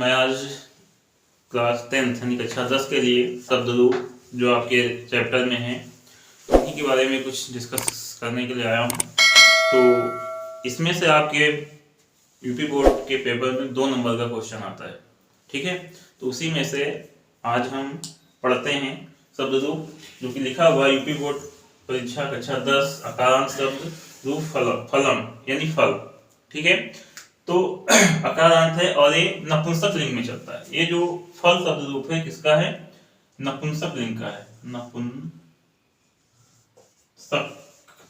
मैं आज class 10th यानी कक्षा 10 के लिए शब्द रूप जो आपके चैप्टर में है उन्हीं के बारे में कुछ डिस्कस करने के लिए आया हूँ। तो इसमें से आपके यूपी बोर्ड के पेपर में 2 नंबर का क्वेश्चन आता है, ठीक है। तो उसी में से आज हम पढ़ते हैं शब्द रूप जो कि लिखा हुआ यूपी बोर्ड परीक्षा कक्षा 10 अकारांत शब्द रूप फलम यानी फल, ठीक है। तो अकारांत है और ये नपुंसक लिंग में चलता है। ये जो फल शब्द रूप है किसका है? नपुंसक लिंग का है।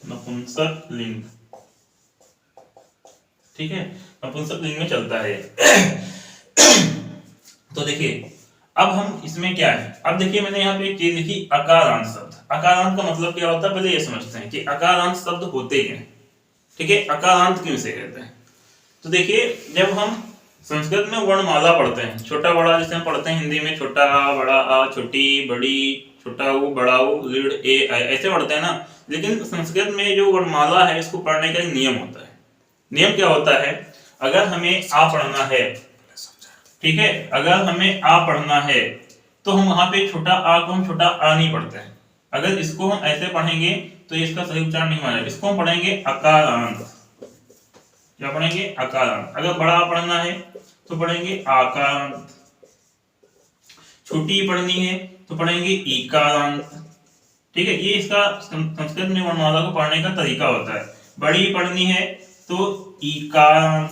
नपुंसक लिंग, ठीक है, नपुंसक लिंग में चलता है। तो देखिए अब हम इसमें क्या है, अब देखिए मैंने यहाँ पे एक चीज लिखी अकारांत शब्द। अकारांत का मतलब क्या होता है पहले ये समझते हैं कि अकारांत शब्द होते क्या हैं, ठीक है। अकारांत क्यों से कहते हैं? तो देखिए जब हम संस्कृत में वर्णमाला पढ़ते हैं, छोटा बड़ा जैसे हम पढ़ते हैं हिंदी में छोटा आ बड़ा आ, छोटी बड़ी, छोटा ऊ बड़ा ऊ, ऋण ए ऐसे पढ़ते हैं ना। लेकिन संस्कृत में जो वर्णमाला है इसको पढ़ने का एक नियम होता है। नियम क्या होता है? अगर हमें आ पढ़ना है, ठीक है, अगर हमें आ पढ़ना है तो हम वहां पे छोटा आ को हम छोटा आ नहीं पढ़ते हैं। अगर इसको हम ऐसे पढ़ेंगे तो इसका सही उच्चारण नहीं मानेगा। इसको हम पढ़ेंगे अकारांत। क्या पढ़ेंगे? अकारांत। अगर बड़ा पढ़ना है तो पढ़ेंगे आकारांत, छोटी पढ़नी है तो पढ़ेंगे ईकारांत, ठीक है। ये इसका संस्कृत में वर्णमाला को पढ़ने का तरीका होता है। बड़ी पढ़नी है तो ईकारांत,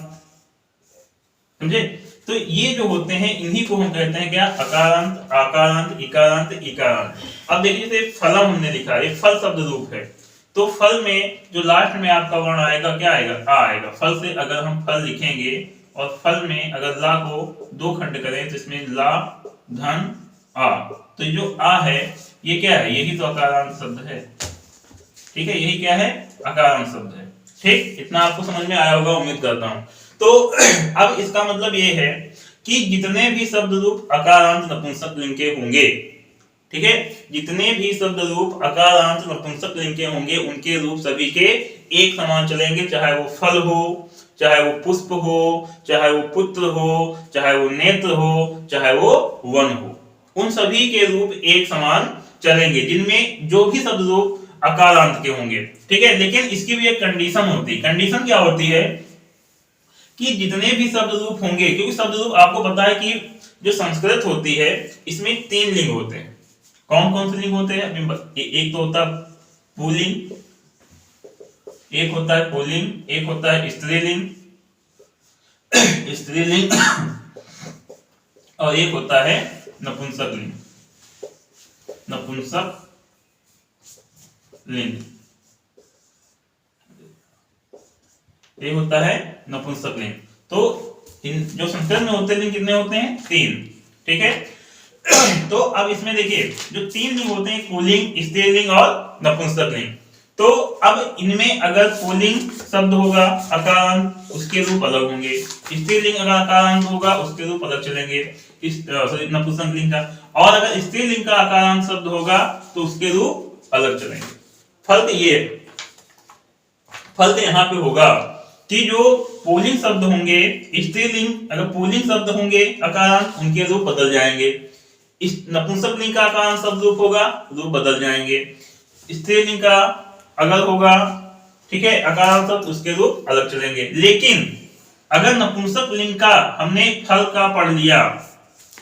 समझे। तो ये जो होते हैं इन्हीं को हम कहते हैं क्या? अकारांत, आकारांत, इकारांत, ईकारांत। अब देखिए फलम हमने लिखा है, फल शब्द रूप है। तो फल में जो लास्ट में आपका वर्ण आएगा क्या आएगा? आ आएगा। फल से अगर हम फल लिखेंगे और फल में अगर ला को 2 खंड करें तो इसमें ला धन आ, तो जो आ है ये क्या है? यही तो अकारांत शब्द है, ठीक है। यही क्या है? अकारांत शब्द है, ठीक। इतना आपको समझ में आया होगा उम्मीद करता हूं। तो अब इसका मतलब ये है कि जितने भी शब्द रूप अकारांत नपुंसक लिंग के होंगे, ठीक है, जितने भी शब्द रूप अकारांत नपुंसक लिंग के होंगे उनके रूप सभी के एक समान चलेंगे। चाहे वो फल हो, चाहे वो पुष्प हो, चाहे वो पुत्र हो, चाहे वो नेत्र हो, चाहे वो वन हो, उन सभी के रूप एक समान चलेंगे जिनमें जो भी शब्द रूप अकारांत के होंगे, ठीक है। लेकिन इसकी भी एक कंडीशन होती है। कंडीशन क्या होती है कि जितने भी शब्द रूप होंगे, क्योंकि शब्द रूप आपको पता है कि जो संस्कृत होती है इसमें 3 लिंग होते हैं। कौन कौन से लिंग होते हैं? एक तो होता है पुल्लिंग, एक होता है पुल्लिंग, एक होता है स्त्रीलिंग स्त्रीलिंग और एक होता है नपुंसक लिंग, नपुंसक लिंग। ये होता है नपुंसक लिंग। तो इन जो संस्कृत में होते लिंग कितने होते हैं? 3, ठीक है। तो अब इसमें देखिए जो 3 लिंग होते हैं पुल्लिंग, स्त्रीलिंग और नपुंसक लिंग। तो अब इनमें अगर पुल्लिंग शब्द होगा अकारांत उसके रूप अलग होंगे, स्त्रीलिंग अगर अकारांत होगा उसके रूप अलग चलेंगे इस नपुंसक लिंग का, और अगर स्त्रीलिंग का अकारांत शब्द होगा तो उसके रूप अलग चलेंगे। फर्क ये, फर्क यहाँ पे होगा कि जो पुल्लिंग शब्द होंगे स्त्रीलिंग, अगर पुल्लिंग शब्द होंगे अकारांत उनके रूप बदल जाएंगे। इस नपुंसक लिंग का अकारांत शब्द रूप होगा रूप बदल जाएंगे। स्त्रीलिंग का अगर होगा, ठीक है, अकारांत शब्द उसके रूप अलग चलेंगे। लेकिन अगर नपुंसक लिंग का हमने फल का पढ़ लिया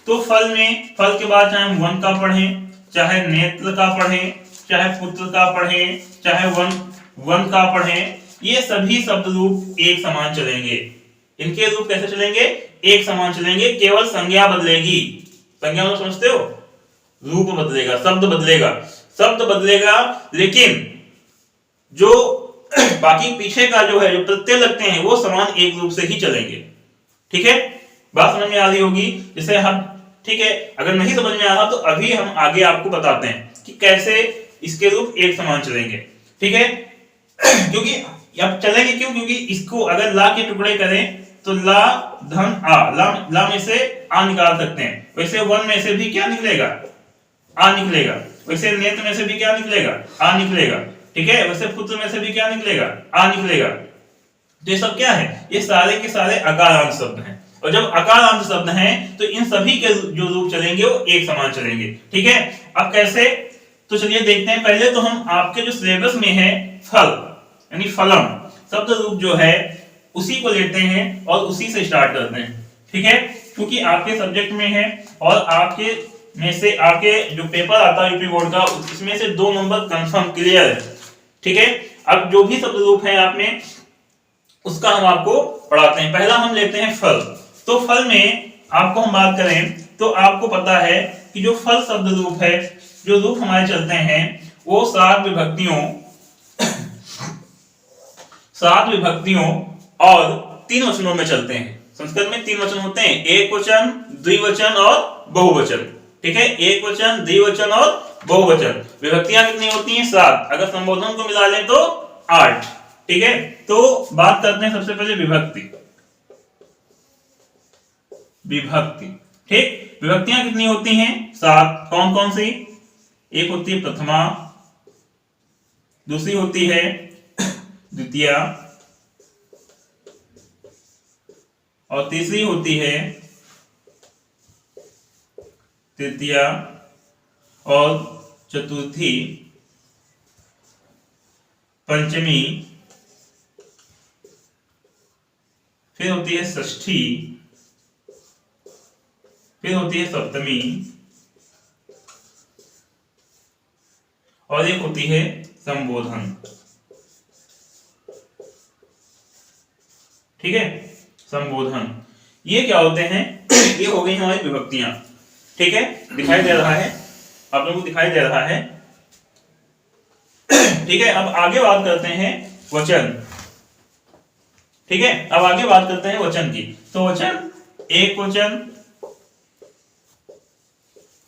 तो फल में फल के बाद चाहे हम वन का पढ़ें, चाहे नेत्र का पढ़ें, चाहे पुत्र का पढ़ें, चाहे वन का पढ़ें, ये सभी शब्द रूप एक समान चलेंगे। इनके रूप कैसे चलेंगे? एक समान चलेंगे, केवल संज्ञा बदलेगी। संज्ञा मतलब समझते हो? रूप बदलेगा, शब्द बदलेगा, शब्द बदलेगा, लेकिन जो बाकी पीछे का जो है जो प्रत्यय लगते हैं वो समान एक रूप से ही चलेंगे, ठीक है। बात समझ में आ रही होगी। जैसे हम, ठीक है, अगर नहीं समझ में आ रहा तो अभी हम आगे आपको बताते हैं कि कैसे इसके रूप एक समान चलेंगे, ठीक है। क्योंकि अब चलेंगे क्यों? क्योंकि इसको अगर ला के टुकड़े करें तो ला धन आ, ला में से आ निकाल सकते हैं। वैसे वन में से भी क्या निकलेगा? आ निकलेगा। वैसे नेत्र में से भी क्या निकलेगा? आ निकलेगा, ठीक है। वैसे पुत्र में से भी क्या निकलेगा? आ निकलेगा। तो ये सब क्या है? ये सारे के सारे अकारांत शब्द हैं। और जब अकारांत शब्द हैं तो इन सभी के जो रूप चलेंगे वो एक समान चलेंगे। ठीक है, अब कैसे, तो चलिए देखते हैं। पहले तो हम आपके जो सिलेबस में है फल यानी फलम शब्द रूप जो है उसी को लेते हैं और उसी से स्टार्ट करते हैं। ठीक है, क्योंकि आपके सब्जेक्ट में है और आपके में से आपके जो पेपर आता है यूपी बोर्ड का उसमें से 2 नंबर कंफर्म क्लियर है। ठीक है, अब जो भी शब्द रूप है आप में उसका हम आपको पढ़ाते हैं। पहला हम लेते हैं फल। तो फल में आपको हम बात करें तो आपको पता है कि जो फल शब्द रूप है, जो रूप हमारे चलते हैं वो 7 विभक्तियों और 3 वचनों में चलते हैं। संस्कृत में 3 वचन होते हैं, एक वचन, द्विवचन और बहुवचन। ठीक है, एक वचन, द्विवचन और बहुवचन। विभक्तियां कितनी होती हैं? 7। अगर संबोधन को मिला लें तो 8। ठीक है, तो बात करते हैं सबसे पहले विभक्ति। ठीक, विभक्तियां कितनी होती हैं? 7। कौन कौन सी? एक होती है प्रथमा, दूसरी होती है द्वितीया और तीसरी होती है तृतीया और चतुर्थी, पंचमी, फिर होती है षष्ठी, फिर होती है सप्तमी और एक होती है संबोधन। ठीक है, संबोधन। ये क्या होते हैं? ये हो गई हमारी विभक्तियां। ठीक है, दिखाई दे रहा है आप लोगों को, दिखाई दे रहा है। ठीक है, अब आगे बात करते हैं वचन। ठीक है, अब आगे बात करते हैं वचन की। तो वचन, एक वचन,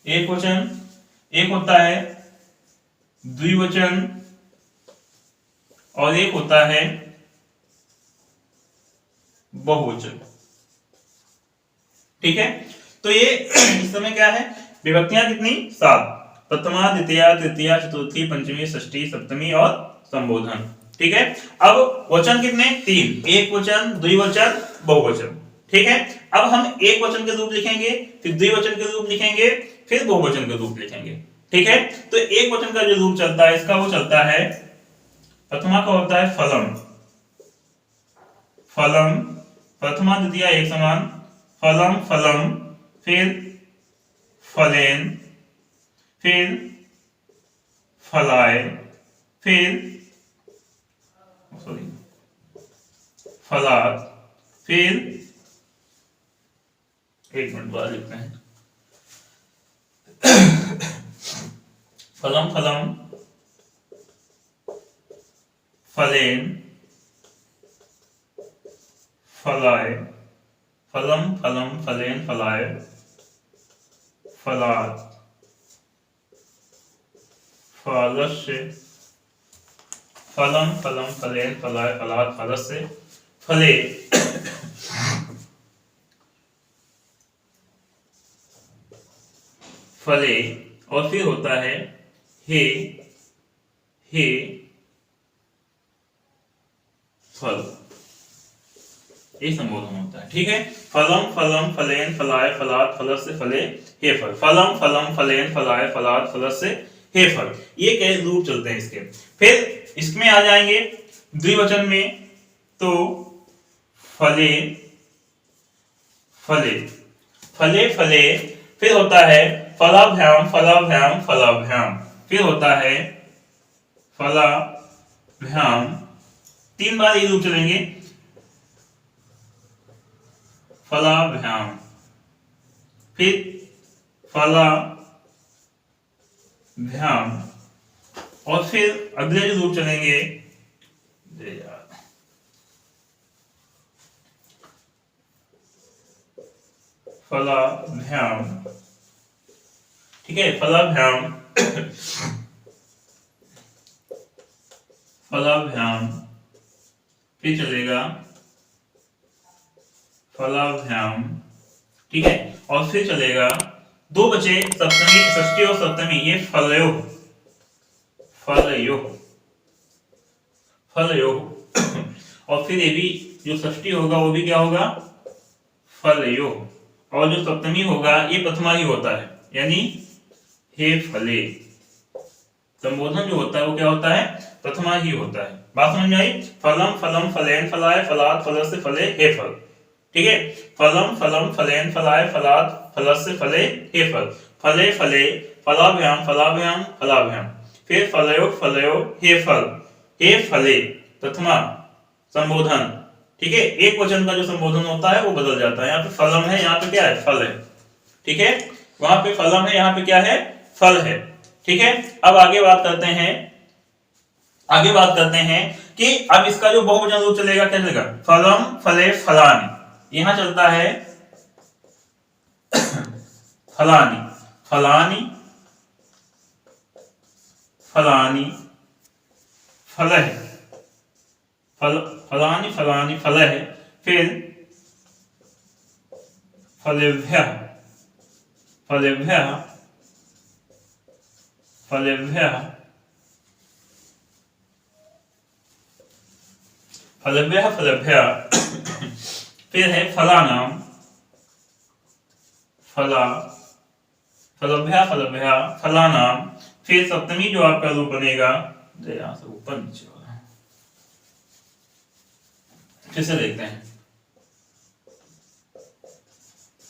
एक वचन, एक होता है द्विवचन और एक होता है बहुवचन। ठीक है, तो ये इस समय क्या है? विभक्तियां कितनी? 7। प्रथमा, द्वितीया, तृतीया, चतुर्थी, पंचमी, षष्ठी, सप्तमी और संबोधन। ठीक है, अब वचन कितने? 3। एक वचन, द्विवचन, बहुवचन। ठीक है, अब हम एक वचन के रूप लिखेंगे, फिर द्विवचन के रूप लिखेंगे, फिर बहुवचन के रूप लिखेंगे। ठीक है, तो एक वचन का जो रूप चलता है इसका वो चलता है, प्रथमा का होता है फलम। फलम, प्रथमा द्वितीया एक समान, फलम फलम, फिर फलेन, फिर फलाए, फिर फलात, फिर एक मिनट बाद लिखते हैं, फलम फलम, फलेन, फलाए, फलम फलम, फलेन, फलाए, फलात, फलस्य, फलम फलम, फलेन, फलाए, फलात, फलस्य, फले, फले, और फिर होता है हे, हे, फल। ये संबोधन होता है। ठीक है, फलम फलम, फलेन, फलाए, फलात, फलस्य, फले, हे फल। फलम फलम, फलेन, फलाए, फलात, फलस्य, हे फल। ये कई रूप चलते हैं इसके। फिर इसमें आ जाएंगे द्विवचन में, तो फले, फले, फले, फले, फिर होता है फलाभ्याम, फलाभ्याम, फलाभ्याम, फिर होता है फलाभ्याम। 3 बार ये रूप चलेंगे, फलाभ्याम, फिर फलाभ्याम, और फिर अगले जो रूप चलेंगे फलाभ्याम। ठीक है, फलाभ्याम, फलाभ्याम, फिर चलेगा फलाभ्याम। ठीक है, और फिर चलेगा 2 बचे सप्तमी, षष्ठी और सप्तमी, ये फलयो, फलयो, फलयो। और फिर ये भी जो षष्ठी होगा वो भी क्या होगा? फलयो, और जो सप्तमी होगा ये प्रथमा ही होता है, यानी हे फले। संबोधन जो होता है वो क्या होता है, प्रथमा ही होता है। बात समझ में आई? फलम फलम फलेन फलाय फलात फलस्य फले हे फल। ठीक है, फलम फलम फलेन फलाय फलात फलस्य फले हे फल। फले फले फलाभ्याम फलाभ्याम फलाभ्याम, फिर फलयो फलयो हे फल, हे फले प्रथमा संबोधन। ठीक है, एक वचन का जो संबोधन होता है वो बदल जाता है। यहाँ पे फलम है, यहाँ पे क्या है, फल है। ठीक है, वहां पे फलम है, यहाँ पे क्या है, फल है। ठीक है, अब आगे बात करते हैं कि अब इसका जो बहुवचन रूप चलेगा क्या चलेगा, फलम फले फलानी। यहां चलता है फलानी फलानी फलानी फलह, फलानी फलानी फलह, फिर फलेभ्यः फलेभ्यः फलेभ्यः फलेभ्यः फलेभ्यः, फिर है फलानाम फला, फलेभ्यः फलेभ्यः फलानाम, फिर सप्तमी जो आपका रूप बनेगा, यहां से ऊपर नीचे वाला फिर से देखते हैं,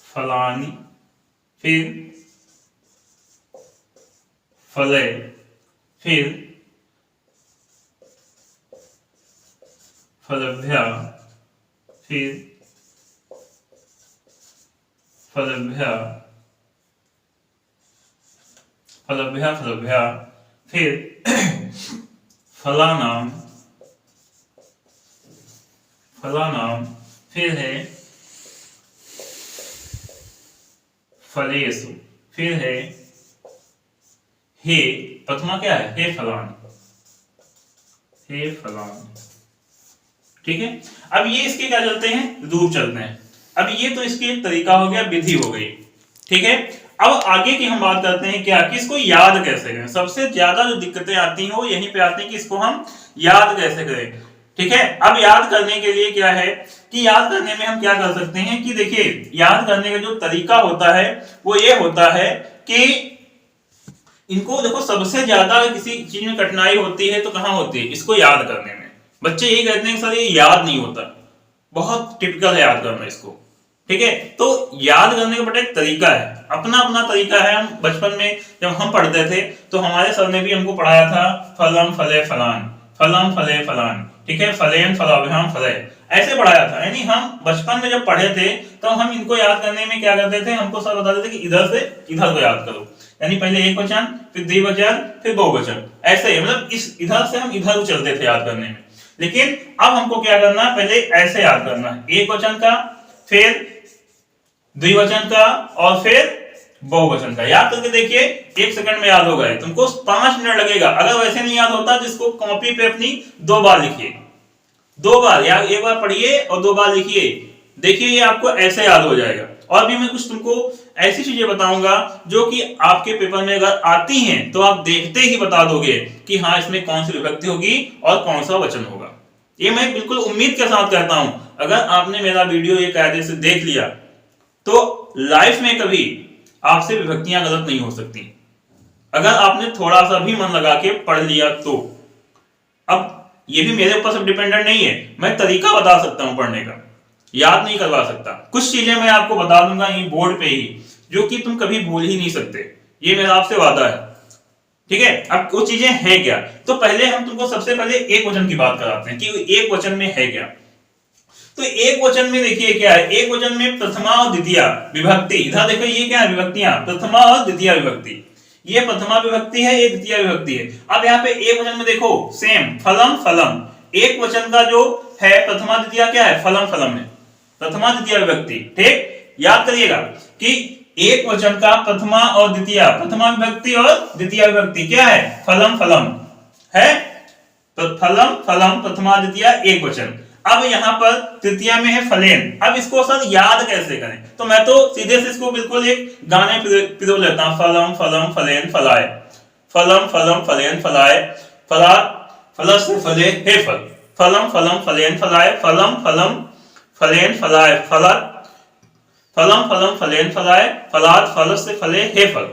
फलानी, फिर फले, फिर फलेभ्यः, फिर फलेभ्यः फलेभ्यः फलेभ्यः, फिर फलानाम फलानाम, फिर है फलेषु, फिर है हे, प्रथमा क्या है, हे फलानी, हे फलानी। ठीक है, अब ये इसके क्या चलते हैं, रूप चलते हैं। अब ये तो इसके तरीका हो गया, विधि हो गई। ठीक है, अब आगे की हम बात करते हैं क्या, कि इसको याद कैसे करें। सबसे ज्यादा जो दिक्कतें आती हैं वो यहीं पे आती हैं कि इसको हम याद कैसे करें। ठीक है, अब याद करने के लिए क्या है कि याद करने में हम क्या कर सकते हैं कि देखिए, याद करने का जो तरीका होता है वो ये होता है कि इनको देखो, सबसे ज्यादा किसी चीज में कठिनाई होती है तो कहां होती है, इसको याद करने में। बच्चे यही कहते हैं कि सर ये याद नहीं होता, बहुत टिपिकल है याद करना इसको। ठीक है, तो याद करने का बड़ा एक तरीका है, अपना अपना तरीका है। हम बचपन में जब हम पढ़ते थे तो हमारे सर ने भी हमको पढ़ाया था, फलम फले फलान, फलम फले फलान। ठीक है, फलेन फलाभ्याम फले, ऐसे पढ़ाया था। यानी हम बचपन में जब पढ़े थे तो हम इनको याद करने में क्या करते थे, हमको सर बताते थे कि इधर से इधर को याद करो, यानी पहले एक वचन, फिर द्विवचन, फिर बहुवचन, ऐसे मतलब इस इधर से हम इधर चलते थे याद करने में। लेकिन अब हमको क्या करना है, पहले ऐसे याद करना है, एक वचन का, फिर द्विवचन का, और फिर बहुवचन का। याद करके देखिए, 1 सेकंड में याद हो गए, तुमको 5 मिनट लगेगा। अगर वैसे नहीं याद होता तो इसको कॉपी पे अपनी 2 बार लिखिए, 2 बार या 1 बार पढ़िए और 2 बार लिखिए, देखिए ये आपको ऐसे याद हो जाएगा। और भी मैं कुछ तुमको ऐसी चीजें बताऊंगा जो कि आपके पेपर में अगर आती हैं तो आप देखते ही बता दोगे कि हाँ इसमें कौन सी विभक्ति होगी और कौन सा वचन होगा। ये मैं बिल्कुल उम्मीद के साथ कहता हूं, अगर आपने मेरा वीडियो ये कायदे से देख लिया तो लाइफ में कभी आपसे विभक्तियां गलत नहीं हो सकती, अगर आपने थोड़ा सा भी मन लगा के पढ़ लिया तो। अब ये भी मेरे ऊपर सब डिपेंडेंट नहीं है, मैं तरीका बता सकता हूं पढ़ने का, याद नहीं करवा सकता। कुछ चीजें मैं आपको बता दूंगा ये बोर्ड पे ही, जो कि तुम कभी भूल ही नहीं सकते, ये मेरा आपसे वादा है। ठीक है, अब वो चीजें हैं क्या, तो पहले हम तुमको सबसे पहले एक वचन की बात कराते हैं कि एक वचन में है क्या। तो एक वचन में देखिए क्या है, एक वचन में प्रथमा और द्वितीया विभक्ति, इधर देखो ये क्या है, विभक्तियां, प्रथमा और द्वितीया विभक्ति। ये प्रथमा विभक्ति है, ये द्वितीया विभक्ति है। अब यहाँ पे एक वचन में देखो सेम, फलम फलम, एक वचन का जो है प्रथमा द्वितीया क्या है, फलम फलम है, प्रथमा द्वितीया विभक्ति। ठीक, याद करिएगा कि एक वचन का प्रथमा और द्वितीया, प्रथमा विभक्ति और द्वितीया विभक्ति क्या है, फलम फलम है, तो फलम फलम प्रथमा द्वितीया एक वचन। अब यहाँ पर तृतीया में है फलेन। अब इसको सर याद कैसे करें, तो मैं तो सीधे से इसको बिल्कुल एक गाने पिरो लेता हूं, फलम फलम फलेन फलाए, फलम फलम फलेन फलाए, फला फलस फले हे फल, फलम फलम फलेन फलाए, फलम फलम फलेन फलाए, फला फलम फलम फलेन फलाए फलात फलस्य फले हे फल,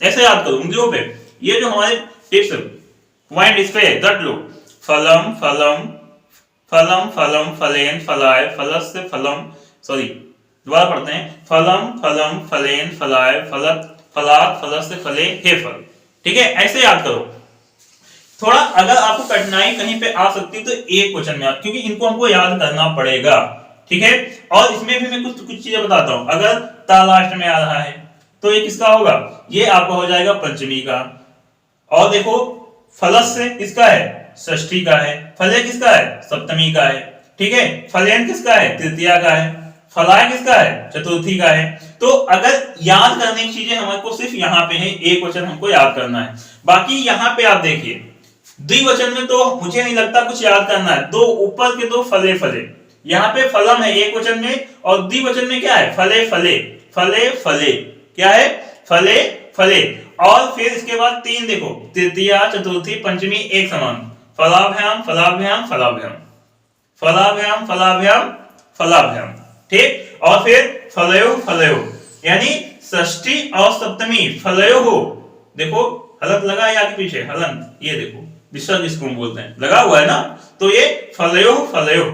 ऐसे याद करो उंगलियों पे। ये जो हमारे टिप्स पॉइंट इस पे रट लो, फलम फलम फलम फलम फलेन फलाए फलस्य फलम, सॉरी दोबारा पढ़ते हैं, फलम फलम फलेन फलाए फलत फलात फलस्य फले हे फल। ठीक है, ऐसे याद करो। थोड़ा अगर आपको कठिनाई कहीं पे आ सकती है तो एक क्वेश्चन में, क्योंकि इनको हमको याद करना पड़ेगा। ठीक है, और इसमें भी मैं कुछ चीजें बताता हूं। अगर ता लास्ट में आ रहा है तो ये किसका होगा, ये आपका हो जाएगा पंचमी का। और देखो फलस्य किसका है, षष्ठी का है। फले किसका है, सप्तमी का है। ठीक है, फलेन किसका है, तृतीया का है। फलाय किसका है, चतुर्थी का है। तो अगर याद करने की चीजें हमारे को सिर्फ यहाँ पे है, एक वचन हमको याद करना है। बाकी यहाँ पे आप देखिए द्विवचन में तो मुझे नहीं लगता कुछ याद करना है। दो ऊपर के दो फले फले, यहाँ पे फलम है एक वचन में, और द्विवचन में क्या है, फले फले फले फले, क्या है, फले फले। और फिर इसके बाद तीन देखो, तृतीया चतुर्थी पंचमी एक समान, फलाभ्याम फलाभ्याम फलाभ्याम फलाभ्याम फलाभ्याम फलाभ्याम। ठीक, और फिर फलयो फलयो, यानी षष्ठी और सप्तमी फलयो हो। देखो हलत लगा है आगे पीछे, हलन, ये देखो विसर्ग इसको बोलते हैं, लगा हुआ है ना। तो ये फलयो फलयो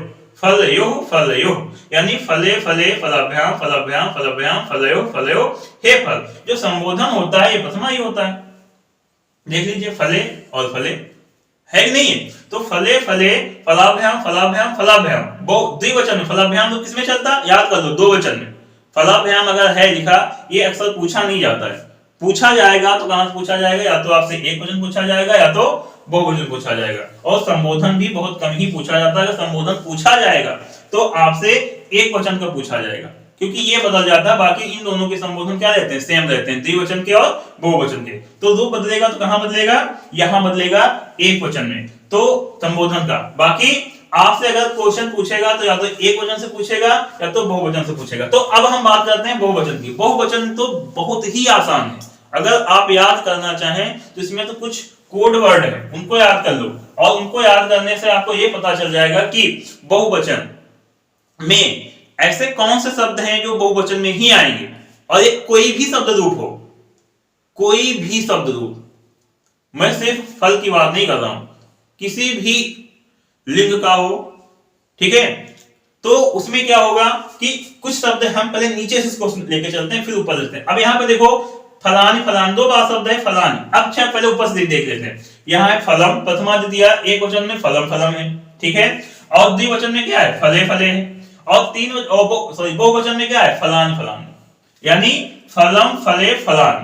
फलयो फलयो, यानी फले फले फलाभ्याम फलाभ्याम फलाभ्याम फलयो फलयो हे फल। जो संबोधन होता है ये प्रथमा ही होता है। देख लीजिए फले और फले है कि नहीं है। तो फले फले फलाभ्याम फलाभ्याम फलाभ्याम, द्विवचन में फलाभ्याम तो किसमें चलता, याद कर लो, दो वचन में। फलाभ्याम अगर है लिखा, ये अक्सर पूछा नहीं जाता है। पूछा जाएगा तो कहां से पूछा जाएगा, या तो आपसे एक वचन पूछा जाएगा या तो बहुवचन पूछा जाएगा। और संबोधन भी बहुत कम ही पूछा जाता है। अगर संबोधन पूछा जाएगा तो आपसे एक वचन का पूछा जाएगा, क्योंकि ये बदल जाता है। बाकी इन दोनों के संबोधन क्या रहते हैं, सेम रहते हैं, द्विवचन के और बहुवचन के। तो रूप बदलेगा तो कहां बदलेगा, यहां बदलेगा एक वचन में, तो संबोधन का। बाकी आपसे अगर क्वेश्चन पूछेगा तो या तो एक वचन से पूछेगा या तो बहुवचन से पूछेगा। तो अब हम बात करते हैं बहुवचन की। बहुवचन तो बहुत ही आसान है, अगर आप याद करना चाहें तो इसमें तो कुछ कोड वर्ड है, उनको याद कर लो। और उनको याद करने से आपको यह पता चल जाएगा कि बहुवचन में ऐसे कौन से शब्द हैं जो बहुवचन में ही आएंगे। और ये कोई भी शब्द रूप हो, कोई भी शब्द रूप, मैं सिर्फ फल की बात नहीं कर रहा हूं, किसी भी लिंग का हो, ठीक है, तो उसमें क्या होगा कि कुछ शब्द हम पहले नीचे से इसको लेके चलते हैं फिर ऊपर चलते हैं। अब यहाँ पे देखो फलानी फलान, दो बार शब्द है फलानी। अब अच्छा पहले ऊपर से देख लेते हैं। यहाँ है फलम, प्रथमा द्वितीया, एक वचन में फलम फलम है, ठीक है। और द्विवचन में क्या है, फले फले है। और बहुवचन में क्या है, फलान फलान, यानी फलम फले फलान।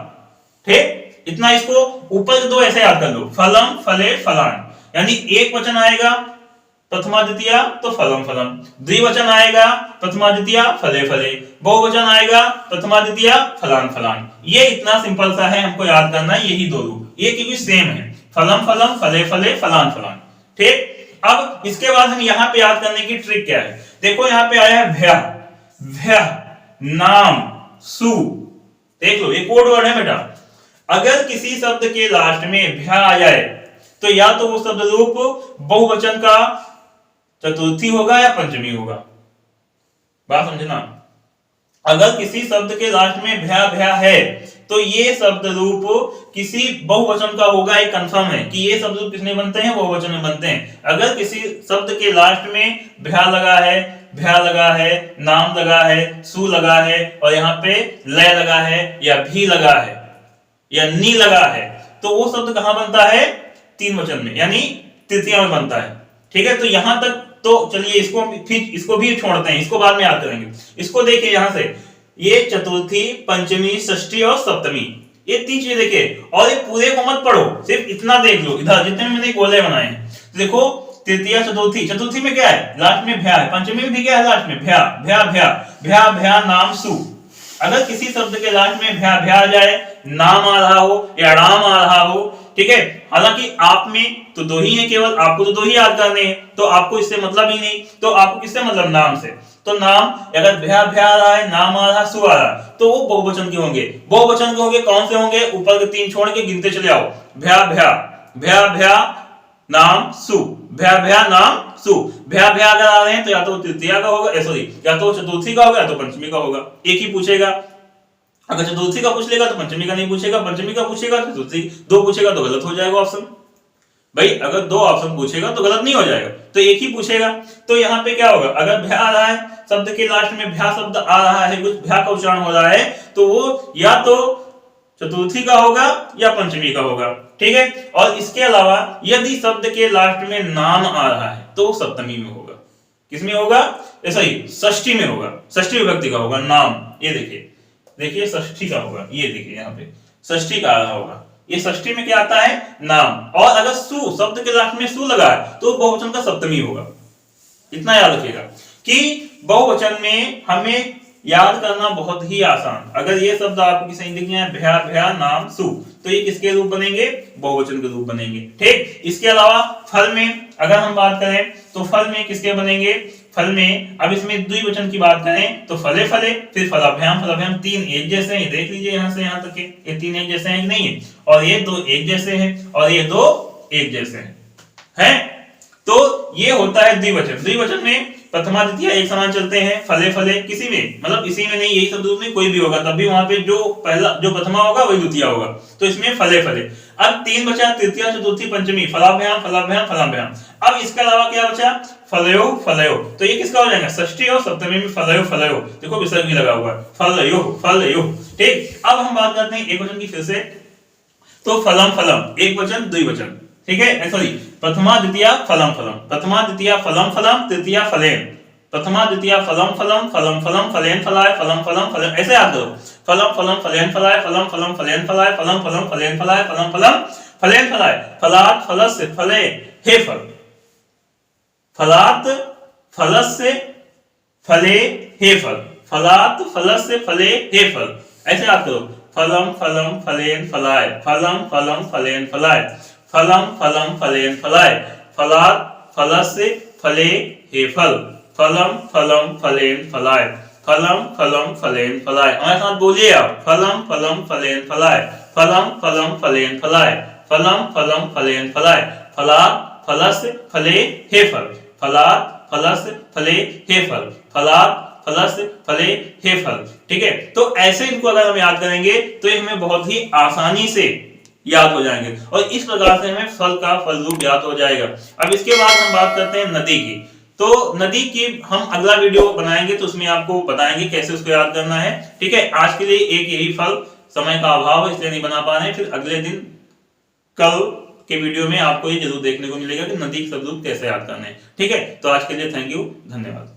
ठीक, इतना इसको ऊपर के दो ऐसे याद कर लो, फलम फले फलान, यानी एक वचन आएगा प्रथमा द्वितीया तो फलम फलम, द्विवचन आएगा प्रथमा द्वितीया फले फले, बहुवचन आएगा प्रथमा द्वितीया फलान फलान। ये इतना सिंपल सा है, हमको याद करना है यही दो रूप, ये की भी सेम है, फलम फलम फले फले फलान फलान। ठीक, अब इसके बाद हम यहाँ पे याद करने की ट्रिक क्या है, देखो यहाँ पे आया है भ्या, भ्या नाम सु, देख लो ये कोड वर्ड है बेटा। अगर किसी शब्द के लास्ट में भ्या आ जाए तो या तो वो शब्द रूप बहुवचन का चतुर्थी होगा या पंचमी होगा, बात समझना। अगर किसी शब्द के लास्ट में भ्या भ्या है तो ये शब्द रूप किसी बहुवचन का होगा, ये कंफर्म है कि ये शब्द रूप किसमें बनते हैं, बहुवचन में बनते हैं। अगर किसी शब्द के लास्ट में भ्या लगा है, भ्या लगा है, नाम लगा है, सु लगा है, और यहाँ पे लय लगा है या भी लगा है या नी लगा है, तो वो शब्द कहां बनता है, तीन वचन में, यानी तृतीया में बनता है। ठीक है, तो यहां तक तो चलिए इसको भी छोड़ते हैं, इसको बाद में याद करेंगे। इसको देखिए यहां से, ये चतुर्थी पंचमी षष्ठी और सप्तमी, ये तीन चीजें देखिए। और ये पूरे को मत पढ़ो, सिर्फ इतना देख लो, इधर जितने मैंने गोले बनाए हैं। तो देखो तृतीया चतुर्थी, चतुर्थी में क्या है, लास्ट में भ्या है, पंचमी में भी क्या है, लास्ट में भ्या भ्या भ्या भ्या भ्या नाम सु। अगर किसी शब्द के लास्ट में भ्या भ्या आ जाए, नाम आ रहा हो या राम आ रहा हो, ठीक है, हालांकि आप में तो दो ही है, केवल आपको तो दो ही याद करने हैं, तो आपको इससे मतलब ही नहीं, तो आपको किससे मतलब, नाम से। तो नाम अगर भ्या भ्या आ रहा है, नाम आ रहा है, सु आ रहा है, तो वो बहुवचन के होंगे। बहुवचन के होंगे, कौन से होंगे, ऊपर के तीन छोड़ के गिनते चले आओ, भ्या भ्या भ्या भ्या नाम सु, भ्या भ्या नाम सु। भ्या भ्या अगर आ रहे हैं तो या तो तृतीया का होगा, सॉरी या तो चतुर्थी का होगा या तो पंचमी का होगा, एक ही पूछेगा। अगर चतुर्थी का पूछ लेगा तो पंचमी का नहीं पूछेगा, पंचमी का पूछेगा तो चतुर्थी, दो पूछेगा तो गलत हो जाएगा ऑप्शन। भाई अगर दो ऑप्शन पूछेगा तो गलत नहीं हो जाएगा, तो एक ही पूछेगा। तो यहाँ पे क्या होगा, अगर भ्या आ रहा है, शब्द के लास्ट में भ्या शब्द आ रहा है, कुछ भ्या का उच्चारण हो रहा है, तो वो या तो चतुर्थी का होगा या पंचमी का होगा, ठीक है। और इसके अलावा यदि शब्द के लास्ट में नाम आ रहा है तो सप्तमी में होगा। किसमें होगा, ऐसा ही षष्ठी में होगा, षष्ठी विभक्ति का होगा नाम। ये देखिए, देखिए षष्ठी का होगा, ये देखिए यहाँ पे षष्ठी का आ रहा होगा, ये षष्ठी में क्या आता है, नाम। और अगर सु शब्द के लास्ट में सु लगा है तो बहुवचन का सप्तमी होगा। इतना याद रखिएगा कि बहुवचन में हमें याद करना बहुत ही आसान। अगर ये शब्द आपकी सही दिख है, भ्या भ्या नाम सु, तो ये किसके रूप बनेंगे, बहुवचन के रूप बनेंगे, ठीक। इसके अलावा फल में अगर हम बात करें तो फल में किसके बनेंगे, फल में अब इसमें द्विवचन की बात करें तो फले फले, फिर फलाभ्याम फलाभ्याम, तीन एक जैसे हैं, देख लीजिए यहाँ से यहाँ तक के, ये तीन एक जैसे हैं नहीं है, और ये दो एक जैसे हैं, और ये दो एक जैसे हैं। तो ये होता है द्विवचन। द्विवचन में प्रथमा द्वितीय एक समान चलते हैं, फले फले किसी में, मतलब इसी में नहीं, यही शब्द में कोई भी होगा तब भी वहां पे जो पहला जो प्रथमा होगा वही द्वितीय होगा, तो इसमें फले फले। अब तीन बचा, तृतीय चतुर्थी पंचमी, फलाभ्याम फलाभ्याम फलाभ्याम। अब इसके अलावा क्या बचा, फलयो फलयो, तो ये किसका हो जाएगा, षष्ठी और सप्तमी में फलयो फलयो, देखो विसर्ग भी लगा हुआ है, फलयो फलयो, ठीक। अब हम बात करते हैं एक वचन की फिर से, तो फलम फलम, एक वचन द्विवचन, ठीक है, सॉरी प्रथमा द्वितीय फलम फलम, प्रथमा द्वितीय फलम फलम, तृतीय फलेन, प्रथमा द्वितीय फलम फलम, फलम फलम फलेन फलाय, फलम फलम फलेन, ऐसे याद करो, फलम फलम फलेन फलाय, फलम फलम फलेन फलाय, फलम फलम फलेन फलाय, फलम फलम फलेन फलाय, फलात फलस्य फले हे फल, फलात फलस्य फले हे फल, फलात फलस्य फले हे फल, ऐसे याद करो, फलम फलम फलेन फलाय, फलम फलम फलेन फलाय, फलम फलम फलेन फलाय, फलात फलस्य फले हे फल, फलम फलम फलेन फलाय, फलम फलम फलेन फलाय। हमारे साथ बोलिए आप, फलम फलम फलेन फलाय, फलम फलम फलेन फलाय, फलम फलम फलेन फलाय, फलात फलस्य फले हे फल, फलात फलस्य फले हे फल, फलात फलस्य फले हे फल, ठीक है। तो ऐसे इनको अगर हम याद करेंगे तो ये हमें बहुत ही आसानी से याद हो जाएंगे, और इस प्रकार से हमें फल का फल रूप याद हो जाएगा। अब इसके बाद हम बात करते हैं नदी की, तो नदी की हम अगला वीडियो बनाएंगे तो उसमें आपको बताएंगे कैसे उसको याद करना है, ठीक है। आज के लिए एक यही फल, समय का अभाव है इसलिए नहीं बना पा रहे हैं, फिर अगले दिन कल के वीडियो में आपको ये जरूर देखने को मिलेगा कि नदी के शब्द रूप कैसे याद करने हैं, ठीक है। तो आज के लिए थैंक यू, धन्यवाद।